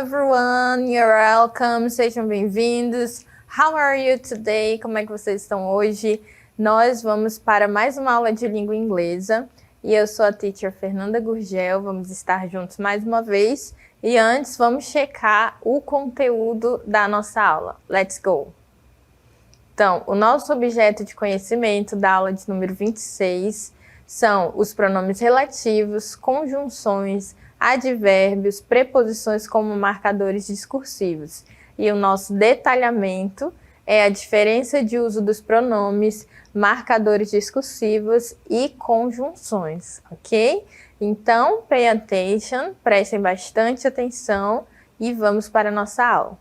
everyone, you're welcome, sejam bem-vindos. How are you today? Como é que vocês estão hoje? Nós vamos para mais uma aula de língua inglesa e eu sou a teacher Fernanda Gurgel, vamos estar juntos mais uma vez e antes vamos checar o conteúdo da nossa aula. Let's go! Então, o nosso objeto de conhecimento da aula de número 26 são os pronomes relativos, conjunções, advérbios, preposições como marcadores discursivos. E o nosso detalhamento é a diferença de uso dos pronomes, marcadores discursivos e conjunções, ok? Então, pay attention, prestem bastante atenção e vamos para a nossa aula.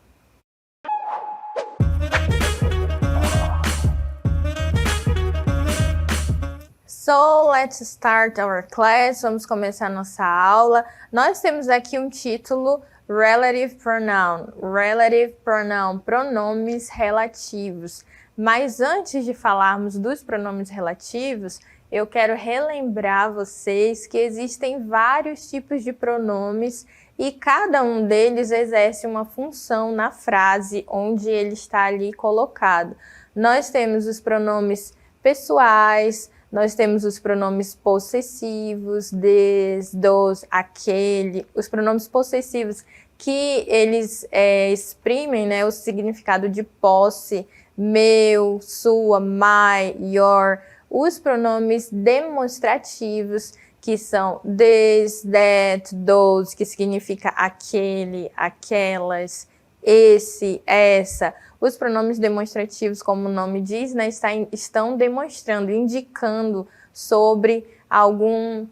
So, let's start our class. Vamos começar a nossa aula. Nós temos aqui um título Relative Pronoun. Relative Pronoun, pronomes relativos. Mas antes de falarmos dos pronomes relativos, eu quero relembrar vocês que existem vários tipos de pronomes e cada um deles exerce uma função na frase onde ele está ali colocado. Nós temos os pronomes pessoais, nós temos os pronomes possessivos, des, dos, aquele, os pronomes possessivos que eles exprimem, né, o significado de posse, meu, sua, my, your. Os pronomes demonstrativos, que são this, that, those, que significa aquele, aquelas, esse, essa. Os pronomes demonstrativos, como o nome diz, né, estão demonstrando, indicando sobre algum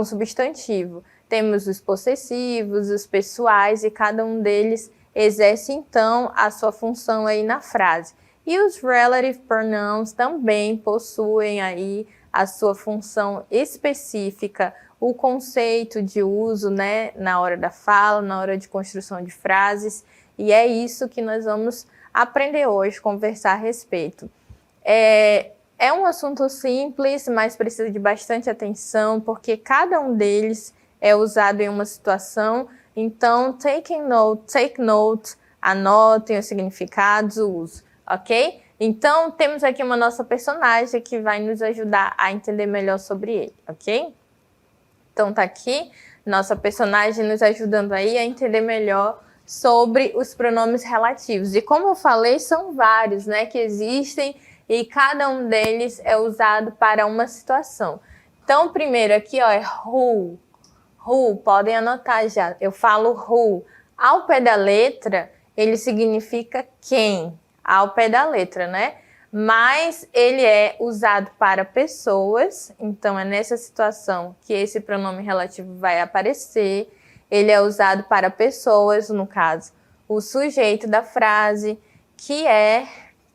substantivo. Temos os possessivos, os pessoais, e cada um deles exerce, então, a sua função aí na frase. E os relative pronouns também possuem aí a sua função específica, o conceito de uso, né, na hora da fala, na hora de construção de frases, e é isso que nós vamos aprender hoje, conversar a respeito. É um assunto simples, mas precisa de bastante atenção, porque cada um deles é usado em uma situação. Então, take note, anotem os significados, o uso, ok? Então, temos aqui uma nossa personagem que vai nos ajudar a entender melhor sobre ele, ok? Então, tá aqui nossa personagem nos ajudando aí a entender melhor sobre os pronomes relativos. E como eu falei, são vários, né, que existem e cada um deles é usado para uma situação. Então, o primeiro aqui, ó, é who. Who, podem anotar já. Eu falo who. Ao pé da letra, ele significa quem. Ao pé da letra, né? Mas ele é usado para pessoas, então é nessa situação que esse pronome relativo vai aparecer. Ele é usado para pessoas, no caso, o sujeito da frase, que é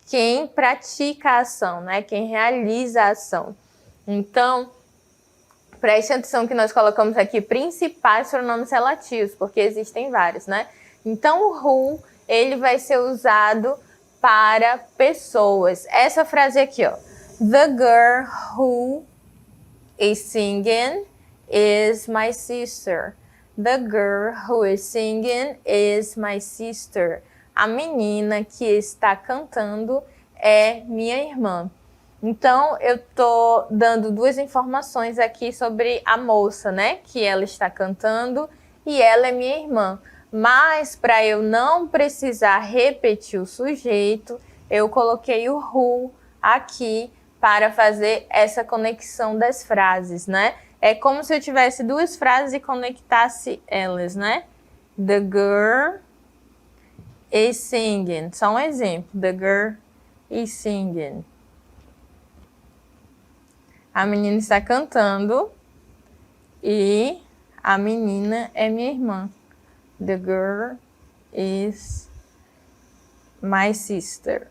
quem pratica a ação, né? Quem realiza a ação. Então, preste atenção que nós colocamos aqui principais pronomes relativos, porque existem vários, né? Então, o who, ele vai ser usado para pessoas. Essa frase aqui, ó. The girl who is singing is my sister. The girl who is singing is my sister. A menina que está cantando é minha irmã. Então, eu tô dando duas informações aqui sobre a moça, né? Que ela está cantando e ela é minha irmã. Mas, para eu não precisar repetir o sujeito, eu coloquei o who aqui para fazer essa conexão das frases, né? É como se eu tivesse duas frases e conectasse elas, né? The girl is singing. Só um exemplo. The girl is singing. A menina está cantando e a menina é minha irmã. The girl is my sister.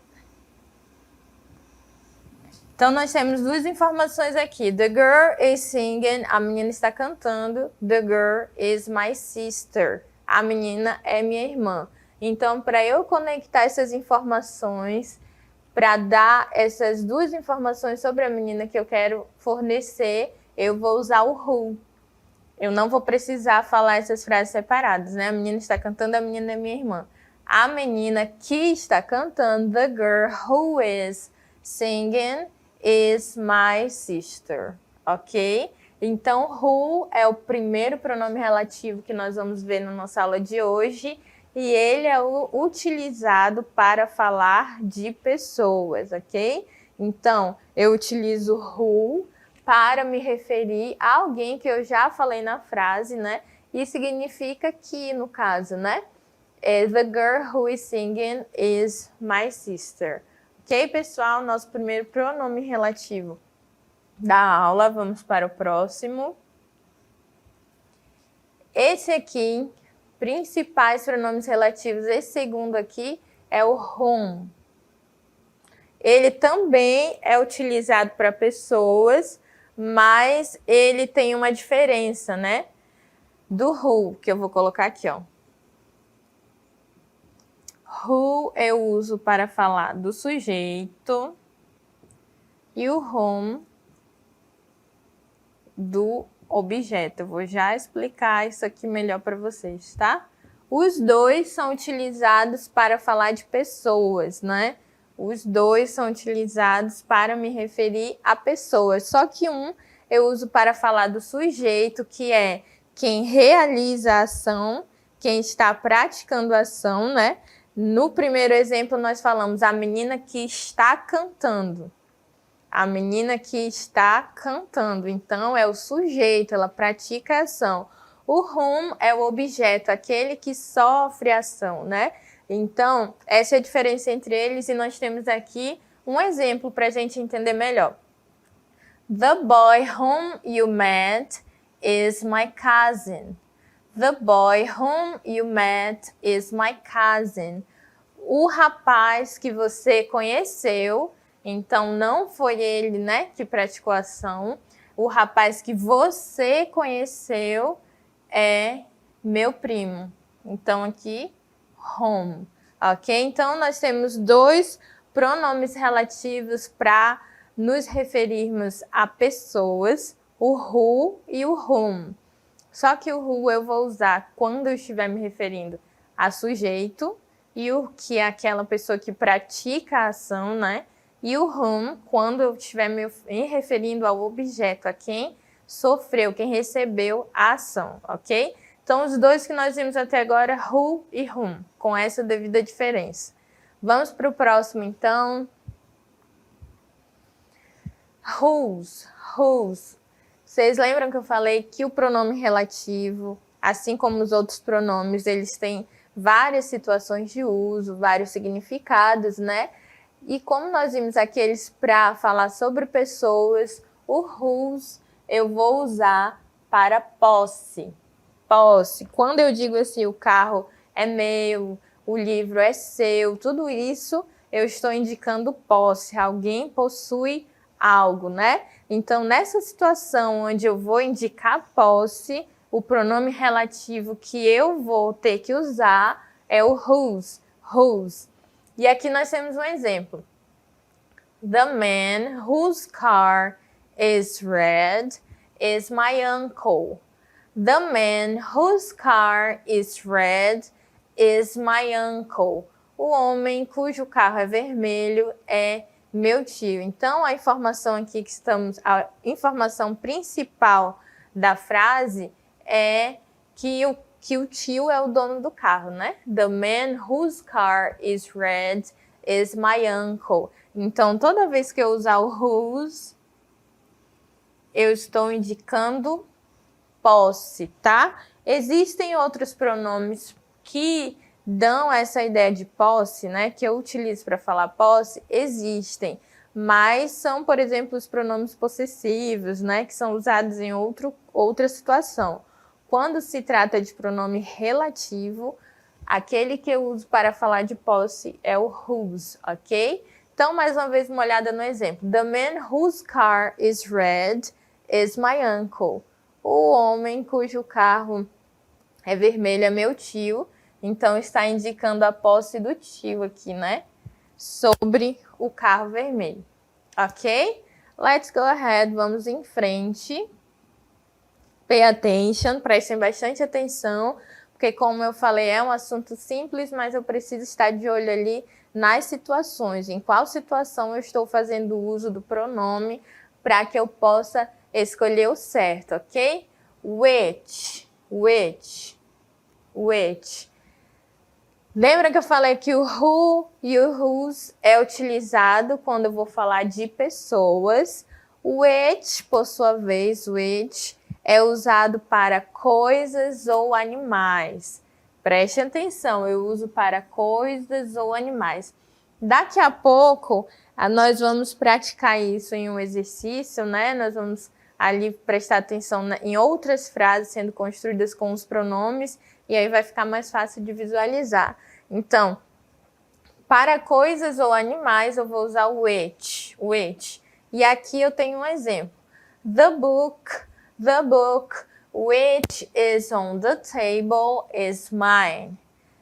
Então, nós temos duas informações aqui. The girl is singing, a menina está cantando. The girl is my sister, a menina é minha irmã. Então, para eu conectar essas informações, para dar essas duas informações sobre a menina que eu quero fornecer, eu vou usar o who. Eu não vou precisar falar essas frases separadas, né? A menina está cantando, a menina é minha irmã. A menina que está cantando, the girl who is singing is my sister, ok? Então, who é o primeiro pronome relativo que nós vamos ver na nossa aula de hoje e ele é o utilizado para falar de pessoas, ok? Então, eu utilizo who para me referir a alguém que eu já falei na frase, né? E significa que, no caso, né? The girl who is singing is my sister. Ok, pessoal? Nosso primeiro pronome relativo da aula. Vamos para o próximo. Esse aqui, principais pronomes relativos, esse segundo aqui é o whom. Ele também é utilizado para pessoas, mas ele tem uma diferença, né? Do who, que eu vou colocar aqui, ó. Who eu uso para falar do sujeito e o whom do objeto. Eu vou já explicar isso aqui melhor para vocês, tá? Os dois são utilizados para falar de pessoas, né? Os dois são utilizados para me referir a pessoas. Só que um eu uso para falar do sujeito, que é quem realiza a ação, quem está praticando a ação, né? No primeiro exemplo, nós falamos a menina que está cantando. A menina que está cantando. Então, é o sujeito, ela pratica a ação. O whom é o objeto, aquele que sofre a ação, né? Então, essa é a diferença entre eles e nós temos aqui um exemplo para a gente entender melhor. The boy whom you met is my cousin. The boy whom you met is my cousin. O rapaz que você conheceu, então não foi ele, né, que praticou a ação. O rapaz que você conheceu é meu primo. Então aqui, whom, ok? Então nós temos dois pronomes relativos para nos referirmos a pessoas, o who e o whom. Só que o who eu vou usar quando eu estiver me referindo a sujeito, e o que é aquela pessoa que pratica a ação, né? E o whom quando eu estiver me referindo ao objeto, a quem sofreu, quem recebeu a ação, ok? Então, os dois que nós vimos até agora, who e whom, com essa devida diferença. Vamos para o próximo, então. Whose, whose. Vocês lembram que eu falei que o pronome relativo, assim como os outros pronomes, eles têm várias situações de uso, vários significados, né? E como nós vimos aqueles para falar sobre pessoas, o whose eu vou usar para posse. Posse. Quando eu digo assim, o carro é meu, o livro é seu, tudo isso eu estou indicando posse. Alguém possui algo, né? Então, nessa situação onde eu vou indicar posse, o pronome relativo que eu vou ter que usar é o whose, whose. E aqui nós temos um exemplo. The man whose car is red is my uncle. The man whose car is red is my uncle. O homem cujo carro é vermelho é meu tio. Então, a informação aqui a informação principal da frase é que o tio é o dono do carro, né? The man whose car is red is my uncle. Então, toda vez que eu usar o whose, eu estou indicando posse, tá? Existem outros pronomes que dão essa ideia de posse, né? Que eu utilizo para falar posse, existem. Mas são, por exemplo, os pronomes possessivos, né? Que são usados em outra situação. Quando se trata de pronome relativo, aquele que eu uso para falar de posse é o whose, ok? Então, mais uma vez, uma olhada no exemplo. The man whose car is red is my uncle. O homem cujo carro é vermelho é meu tio. Então, está indicando a posse do tio aqui, né? Sobre o carro vermelho. Ok? Let's go ahead. Vamos em frente. Pay attention, prestem bastante atenção, porque como eu falei, é um assunto simples, mas eu preciso estar de olho ali nas situações, em qual situação eu estou fazendo uso do pronome para que eu possa escolher o certo, ok? Which. Lembra que eu falei que o who e o whose é utilizado quando eu vou falar de pessoas. Which, por sua vez, which é usado para coisas ou animais. Preste atenção, eu uso para coisas ou animais. Daqui a pouco, nós vamos praticar isso em um exercício, né? Nós vamos ali prestar atenção em outras frases sendo construídas com os pronomes e aí vai ficar mais fácil de visualizar. Então, para coisas ou animais, eu vou usar o which. E aqui eu tenho um exemplo. The book which is on the table is mine.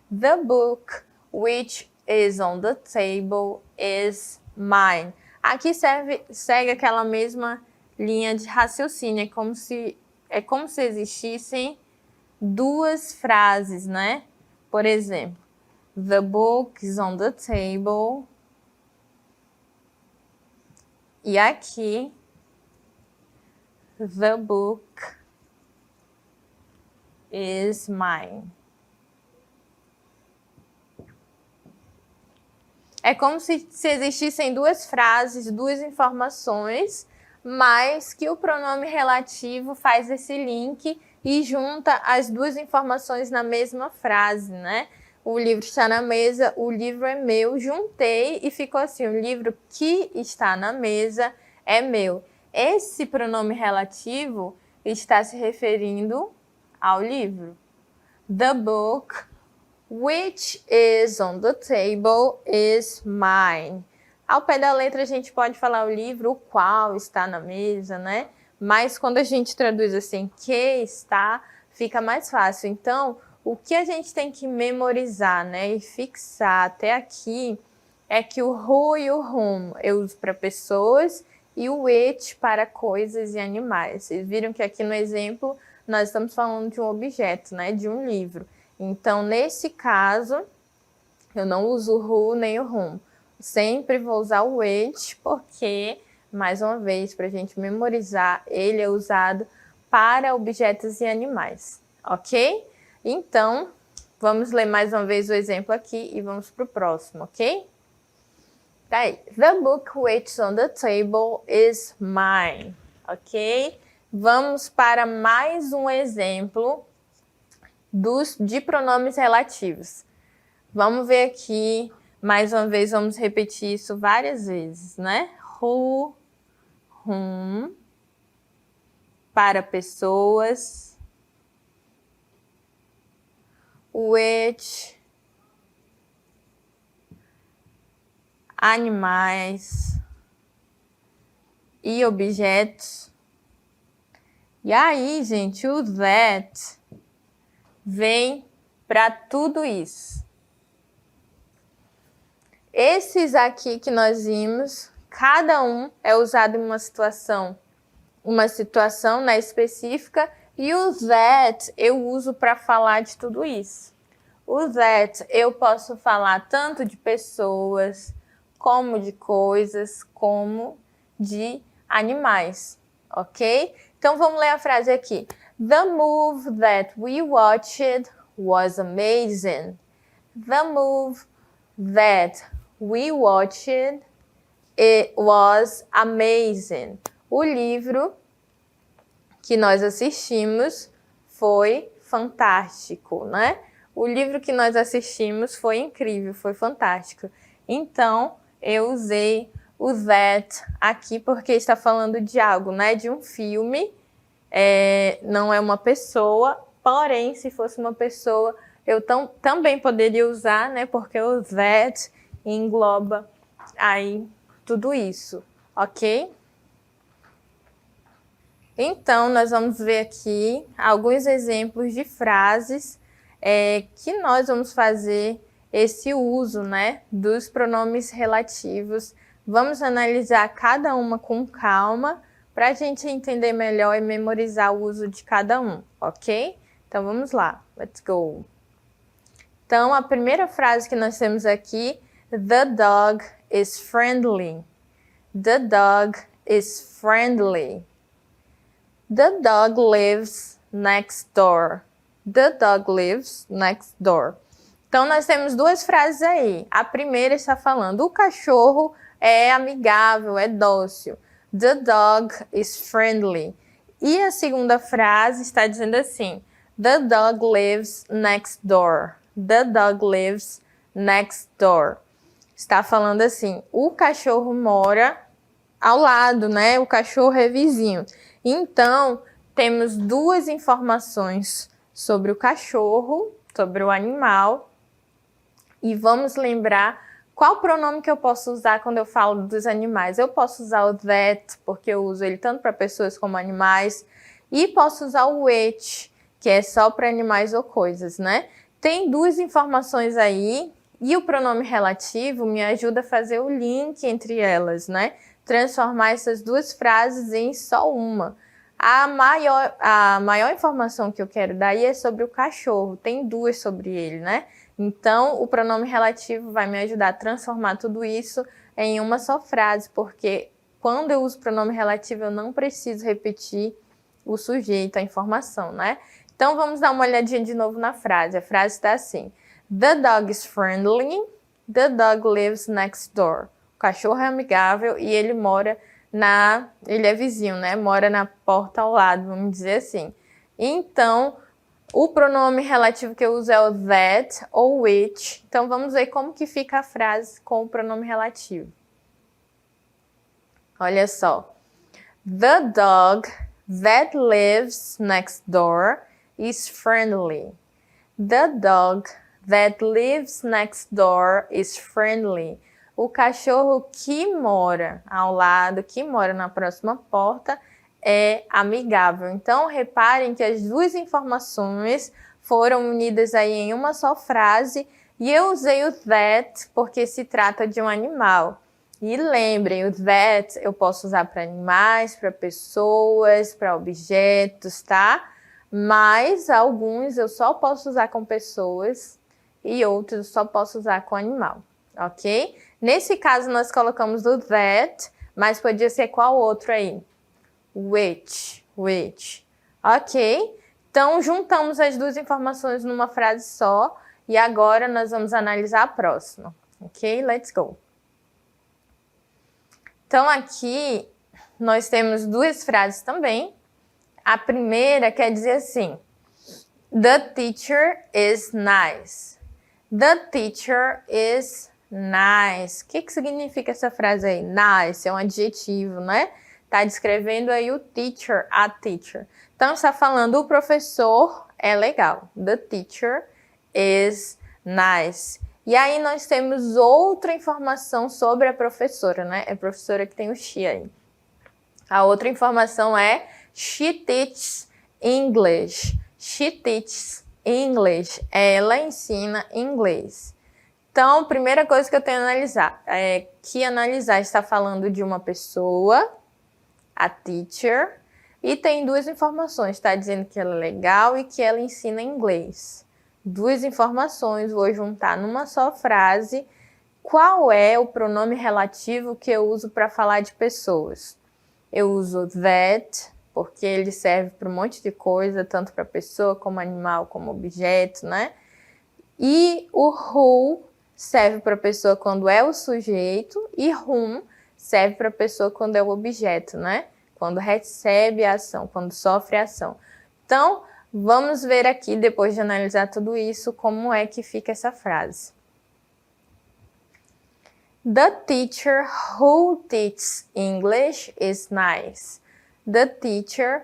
The book which is on the table is mine. Aqui segue aquela mesma linha de raciocínio, é como se existissem duas frases, né? Por exemplo, the book is on the table. E aqui, the book is mine. É como se existissem duas frases, duas informações, mas que o pronome relativo faz esse link e junta as duas informações na mesma frase, né? O livro está na mesa, o livro é meu, juntei e ficou assim, o livro que está na mesa é meu. Esse pronome relativo está se referindo ao livro. The book which is on the table is mine. Ao pé da letra a gente pode falar o livro, o qual está na mesa, né? Mas quando a gente traduz assim, que está, fica mais fácil. Então, o que a gente tem que memorizar, né, e fixar até aqui é que o who e o whom eu uso para pessoas e o which para coisas e animais. Vocês viram que aqui no exemplo nós estamos falando de um objeto, né, de um livro. Então, nesse caso, eu não uso o who nem o whom. Sempre vou usar o which porque, mais uma vez, para a gente memorizar, ele é usado para objetos e animais, ok? Então, vamos ler mais uma vez o exemplo aqui e vamos para o próximo, ok? Tá aí. The book which is on the table is mine, ok? Vamos para mais um exemplo de pronomes relativos. Vamos ver aqui, mais uma vez, vamos repetir isso várias vezes, né? Who, whom, para pessoas. Which, animais e objetos. E aí, gente, o that vem para tudo isso. Esses aqui que nós vimos, cada um é usado em uma situação né, específica, e o that eu uso para falar de tudo isso. O that eu posso falar tanto de pessoas, como de coisas, como de animais, ok? Então vamos ler a frase aqui. The movie that we watched was amazing. The movie that we watched, it was amazing. O livro que nós assistimos foi fantástico, né? O livro que nós assistimos foi incrível, foi fantástico. Então, eu usei o that aqui porque está falando de algo, né? De um filme, não é uma pessoa, porém, se fosse uma pessoa, eu também poderia usar, né? Porque o that engloba aí tudo isso, ok? Então, nós vamos ver aqui alguns exemplos de frases que nós vamos fazer esse uso, né, dos pronomes relativos. Vamos analisar cada uma com calma para a gente entender melhor e memorizar o uso de cada um, ok? Então vamos lá, let's go! Então a primeira frase que nós temos aqui, the dog is friendly. The dog is friendly. The dog lives next door. The dog lives next door. Então nós temos duas frases aí. A primeira está falando, o cachorro é amigável, é dócil. The dog is friendly. E a segunda frase está dizendo assim, the dog lives next door. The dog lives next door. Está falando assim, o cachorro mora ao lado, né? O cachorro é vizinho. Então, temos duas informações sobre o cachorro, sobre o animal. E vamos lembrar qual pronome que eu posso usar quando eu falo dos animais. Eu posso usar o that, porque eu uso ele tanto para pessoas como animais. E posso usar o which, que é só para animais ou coisas, né? Tem duas informações aí. E o pronome relativo me ajuda a fazer o link entre elas, né? Transformar essas duas frases em só uma. A maior informação que eu quero dar aí é sobre o cachorro. Tem duas sobre ele, né? Então, o pronome relativo vai me ajudar a transformar tudo isso em uma só frase, porque quando eu uso pronome relativo, eu não preciso repetir o sujeito, a informação, né? Então, vamos dar uma olhadinha de novo na frase. A frase está assim. The dog is friendly. The dog lives next door. O cachorro é amigável e ele mora ele é vizinho, né? Mora na porta ao lado, vamos dizer assim. Então, o pronome relativo que eu uso é o that ou which. Então, vamos ver como que fica a frase com o pronome relativo. Olha só. The dog that lives next door is friendly. The dog that lives next door is friendly. O cachorro que mora ao lado, que mora na próxima porta, é amigável. Então, reparem que as duas informações foram unidas aí em uma só frase e eu usei o that porque se trata de um animal. E lembrem, o that eu posso usar para animais, para pessoas, para objetos, tá? Mas alguns eu só posso usar com pessoas e outros eu só posso usar com animal, ok? Nesse caso, nós colocamos o that, mas podia ser qual outro aí? Which. Ok? Então, juntamos as duas informações numa frase só e agora nós vamos analisar a próxima. Ok? Let's go. Então, aqui nós temos duas frases também. A primeira quer dizer assim, the teacher is nice. The teacher is nice. O que significa essa frase aí? Nice é um adjetivo, né? Tá descrevendo aí o teacher, a teacher. Então, está falando o professor é legal. The teacher is nice. E aí nós temos outra informação sobre a professora, né? É a professora que tem o she aí. A outra informação é she teaches English. She teaches English. Ela ensina inglês. Então, primeira coisa que eu tenho que analisar é que analisar está falando de uma pessoa, a teacher, e tem duas informações. Está dizendo que ela é legal e que ela ensina inglês. Duas informações, vou juntar numa só frase. Qual é o pronome relativo que eu uso para falar de pessoas? Eu uso that, porque ele serve para um monte de coisa, tanto para pessoa, como animal, como objeto, né? E o who serve para pessoa quando é o sujeito e whom serve para pessoa quando é o objeto, né? Quando recebe a ação, quando sofre a ação. Então, vamos ver aqui, depois de analisar tudo isso, como é que fica essa frase. The teacher who teaches English is nice. The teacher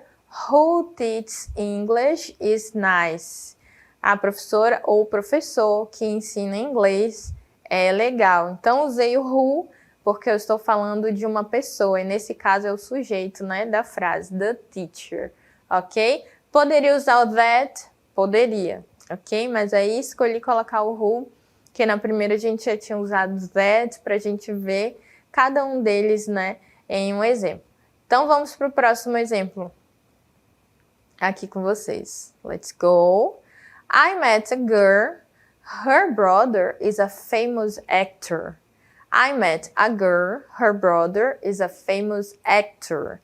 who teaches English is nice. A professora ou professor que ensina inglês é legal. Então, usei o who porque eu estou falando de uma pessoa. E nesse caso é o sujeito, né, da frase. The teacher. Ok? Poderia usar o that? Poderia. Ok? Mas aí escolhi colocar o who, que na primeira a gente já tinha usado that para a gente ver cada um deles, né, em um exemplo. Então, vamos para o próximo exemplo. Aqui com vocês. Let's go. I met a girl. Her brother is a famous actor. I met a girl. Her brother is a famous actor.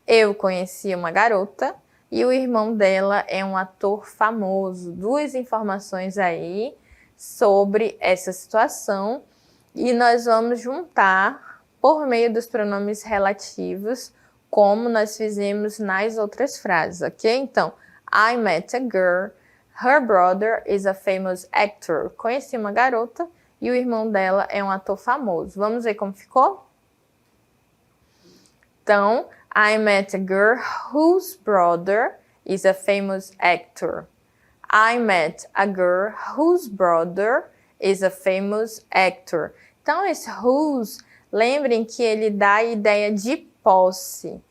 Eu conheci uma garota e o irmão dela é um ator famoso. Duas informações aí sobre essa situação e nós vamos juntar por meio dos pronomes relativos, como nós fizemos nas outras frases, ok? Então, I met a girl, her brother is a famous actor. Conheci uma garota e o irmão dela é um ator famoso. Vamos ver como ficou? Então, I met a girl whose brother is a famous actor. I met a girl whose brother is a famous actor. Então, esse whose, lembrem que ele dá a ideia de posse.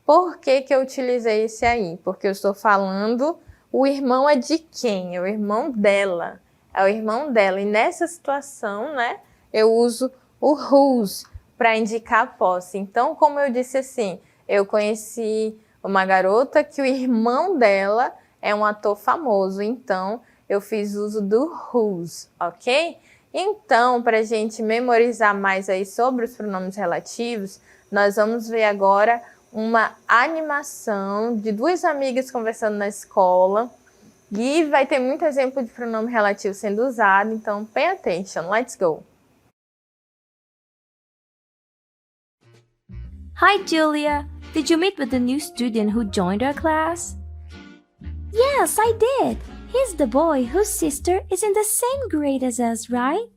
Por que que eu utilizei esse aí? Porque eu estou falando, o irmão é de quem? É o irmão dela. É o irmão dela. E nessa situação, né, eu uso o whose para indicar a posse. Então, como eu disse assim, eu conheci uma garota que o irmão dela é um ator famoso, então eu fiz uso do whose, ok? Então, para a gente memorizar mais aí sobre os pronomes relativos, nós vamos ver agora uma animação de duas amigas conversando na escola e vai ter muito exemplo de pronome relativo sendo usado, então pay attention, let's go! Hi, Julia. Did you meet with the new student who joined our class? Yes, I did. He's the boy whose sister is in the same grade as us, right?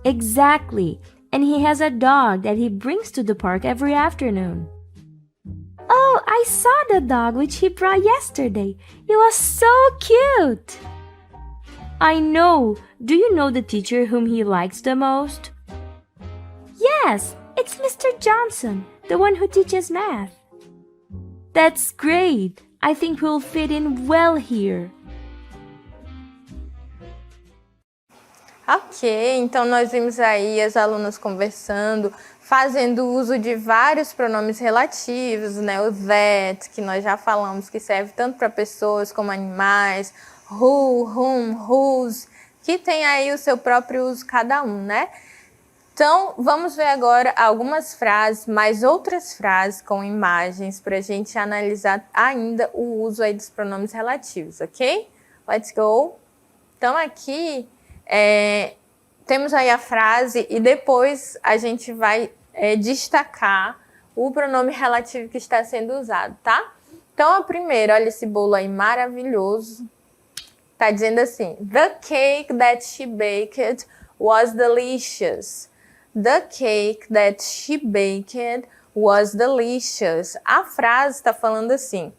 Exactly. And he has a dog that he brings to the park every afternoon. Oh, I saw the dog which he brought yesterday. It was so cute. I know. Do you know the teacher whom he likes the most? Yes, it's Mr. Johnson, the one who teaches math. That's great. I think we'll fit in well here. Ok, então nós vimos aí as alunas conversando, fazendo uso de vários pronomes relativos, né? O that, que nós já falamos que serve tanto para pessoas como animais, who, whom, whose, que tem aí o seu próprio uso cada um, né? Então, vamos ver agora algumas frases, mais outras frases com imagens para a gente analisar ainda o uso aí dos pronomes relativos, ok? Let's go! Então, aqui temos aí a frase e depois a gente vai destacar o pronome relativo que está sendo usado, tá? Então, a primeira, olha esse bolo aí maravilhoso. Tá dizendo assim, the cake that she baked was delicious. The cake that she baked was delicious. A frase está falando assim,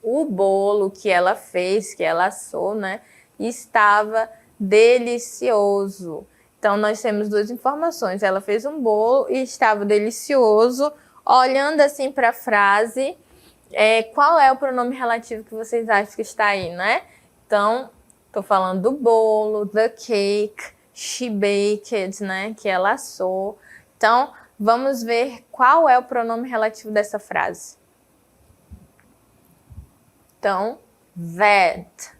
o bolo que ela fez, que ela assou, né, estava delicioso. Então, nós temos duas informações. Ela fez um bolo e estava delicioso. Olhando assim para a frase, qual é o pronome relativo que vocês acham que está aí, né? Então, estou falando do bolo, the cake, she baked, né? Que ela assou. Então, vamos ver qual é o pronome relativo dessa frase. Então, that.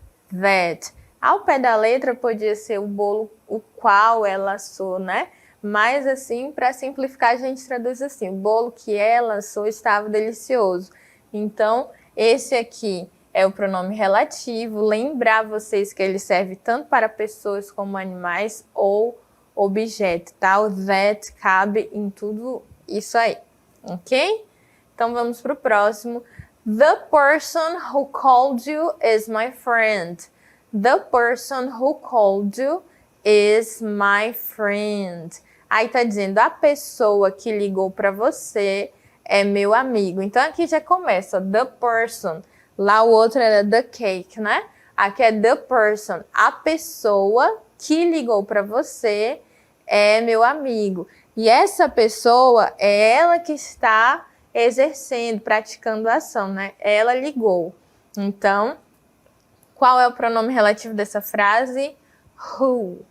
Ao pé da letra podia ser o bolo o qual ela assou, né? Mas assim, para simplificar, a gente traduz assim, o bolo que ela assou estava delicioso. Então, esse aqui é o pronome relativo. Lembrar vocês que ele serve tanto para pessoas como animais ou objeto, tá? O that cabe em tudo isso aí, ok? Então, vamos para o próximo. The person who called you is my friend. The person who called you is my friend. Aí tá dizendo, a pessoa que ligou para você é meu amigo. Então aqui já começa, the person. Lá o outro era the cake, né? Aqui é the person. A pessoa que ligou para você é meu amigo. E essa pessoa é ela que está exercendo, praticando a ação, né? Ela ligou. Então, qual é o pronome relativo dessa frase? Who,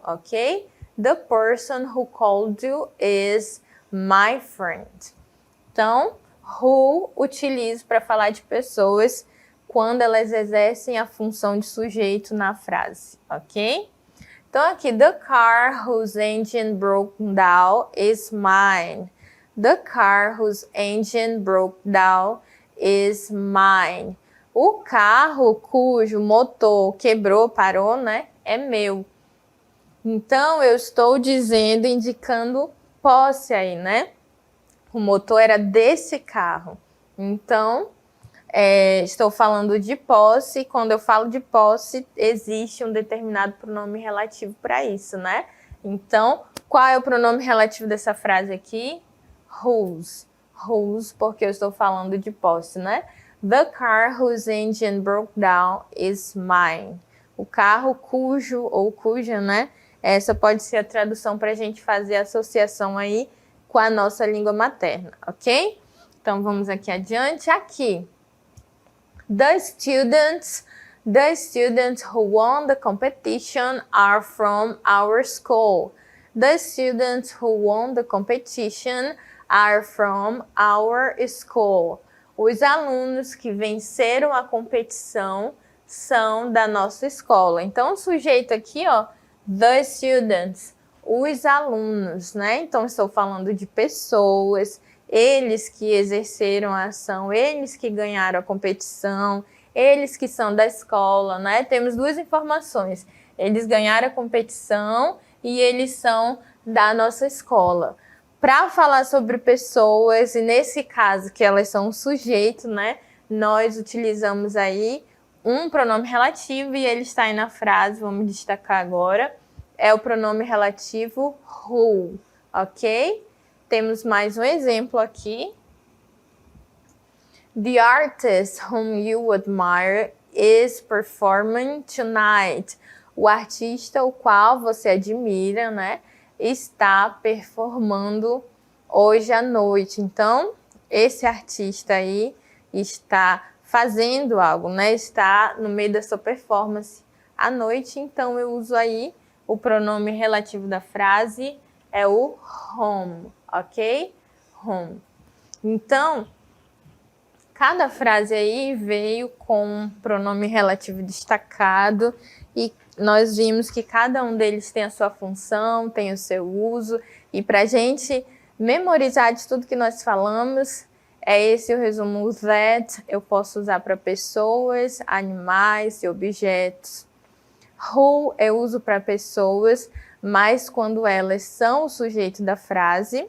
ok? The person who called you is my friend. Então, who utilizo para falar de pessoas quando elas exercem a função de sujeito na frase, ok? Então, aqui, the car whose engine broke down is mine. The car whose engine broke down is mine. O carro cujo motor quebrou, parou, né? É meu. Então, eu estou dizendo, indicando posse aí, né? O motor era desse carro. Então, estou falando de posse. E quando eu falo de posse, existe um determinado pronome relativo para isso, né? Então, qual é o pronome relativo dessa frase aqui? Whose. Whose, porque eu estou falando de posse, né? The car whose engine broke down is mine. O carro cujo ou cuja, né? Essa pode ser a tradução para a gente fazer a associação aí com a nossa língua materna, ok? Então, vamos aqui adiante. Aqui, the students who won the competition are from our school. The students who won the competition are from our school. Os alunos que venceram a competição são da nossa escola. Então, o sujeito aqui, ó, the students, os alunos, né? Então, estou falando de pessoas, eles que exerceram a ação, eles que ganharam a competição, eles que são da escola, né? Temos duas informações. Eles ganharam a competição e eles são da nossa escola. Para falar sobre pessoas, e nesse caso que elas são um sujeito, né? Nós utilizamos aí um pronome relativo e ele está aí na frase, vamos destacar agora. É o pronome relativo who, ok? Temos mais um exemplo aqui. The artist whom you admire is performing tonight. O artista o qual você admira, né, está performando hoje à noite. Então, esse artista aí está fazendo algo, né, está no meio da sua performance à noite. Então, eu uso aí o pronome relativo da frase, é o whom, ok? Whom. Então, cada frase aí veio com um pronome relativo destacado e nós vimos que cada um deles tem a sua função, tem o seu uso. E para a gente memorizar de tudo que nós falamos, é esse o resumo that eu posso usar para pessoas, animais e objetos. Who eu uso para pessoas, mas quando elas são o sujeito da frase.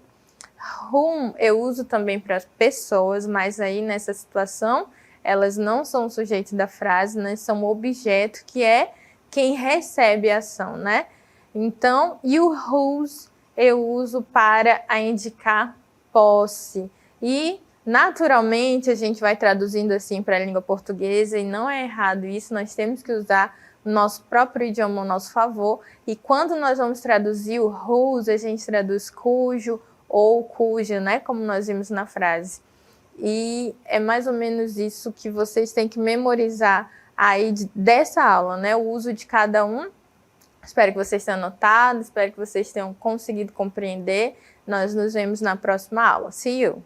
Whom eu uso também para pessoas, mas aí nessa situação elas não são o sujeito da frase, né? São o objeto que é quem recebe a ação, né? Então, e o whose eu uso para indicar posse. E naturalmente a gente vai traduzindo assim para a língua portuguesa e não é errado isso, nós temos que usar o nosso próprio idioma ao nosso favor. E quando nós vamos traduzir o whose, a gente traduz cujo ou cuja, né? Como nós vimos na frase. E é mais ou menos isso que vocês têm que memorizar aí dessa aula, né? O uso de cada um. Espero que vocês tenham anotado, espero que vocês tenham conseguido compreender. Nós nos vemos na próxima aula. See you!